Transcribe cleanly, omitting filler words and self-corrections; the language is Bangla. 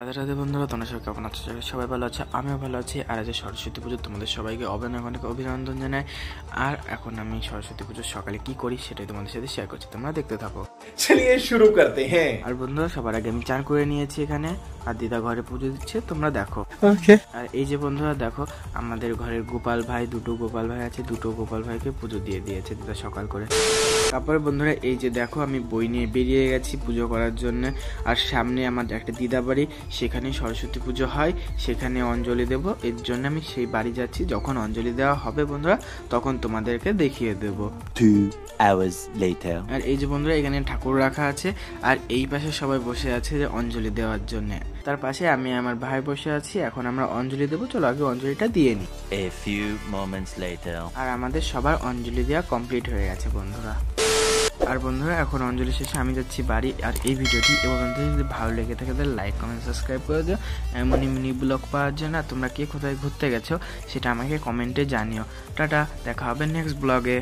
রাধে রাধে বন্ধুরা, তোমরা সবাই কেমন আছো? সবাই ভালো আছে, আমিও ভালো আছি। আর আজ সরস্বতী পুজো, তোমাদের সবাইকে অনেক অনেক অভিনন্দন জানাই। আর এখন আমি সরস্বতী পুজোর সকালে কি করি সেটাই তোমাদের সাথে শেয়ার করছি, তোমরা দেখতে থাকো। চলিয়ে শুরু করতে হ্যাঁ। আর বন্ধুরা, সবার আগে আমি চান করে নিয়েছি এখানে, আর দিদা ঘরে পুজো দিচ্ছে, তোমরা দেখো। আর এই যে বন্ধুরা দেখো, আমাদের ঘরের গোপাল ভাই, দুটো গোপাল ভাই আছে, দুটো গোপাল ভাইকে পুজো দিয়ে দিয়েছে দিদা সকাল করে। তারপরে বন্ধুরা এই যে দেখো, আমি বই নিয়ে বেরিয়ে গেছি পুজো করার জন্য। আর সামনে আমার একটা দিদা বাড়ি, সেখানে সরস্বতী পুজো হয়, সেখানে অঞ্জলি দেব। এর জন্য আমি সেই বাড়ি যাচ্ছি। যখন অঞ্জলি দেওয়া হবে বন্ধুরা, তখন তোমাদেরকে দেখিয়ে দেব। 2 hours later. আর এই যে বন্ধুরা, এখানে ঠাকুর রাখা আছে, আর এই পাশে সবাই বসে আছে যে অঞ্জলি দেওয়ার জন্য। তার পাশে আমি আমার ভাই বসে আছি। এখন আমরা অঞ্জলি দেবো, চলো আগে অঞ্জলিটা দিয়ে নিই। A few moments later. আর আমাদের সবার অঞ্জলি দেওয়া কমপ্লিট হয়ে গেছে বন্ধুরা। আর বন্ধুরা, এখন অঞ্জলি শেষে আমি যাচ্ছি বাড়ি। আর এই ভিডিওটি এবং যদি ভালো লেগে থাকে তাহলে লাইক কমেন্ট সাবস্ক্রাইব করে দিও এমনই মিনি ব্লগ পাওয়ার জন্য। তোমরা কে কোথায় ঘুরতে গেছো সেটা আমাকে কমেন্টে জানিও। টাটা, দেখা হবে নেক্সট ব্লগে।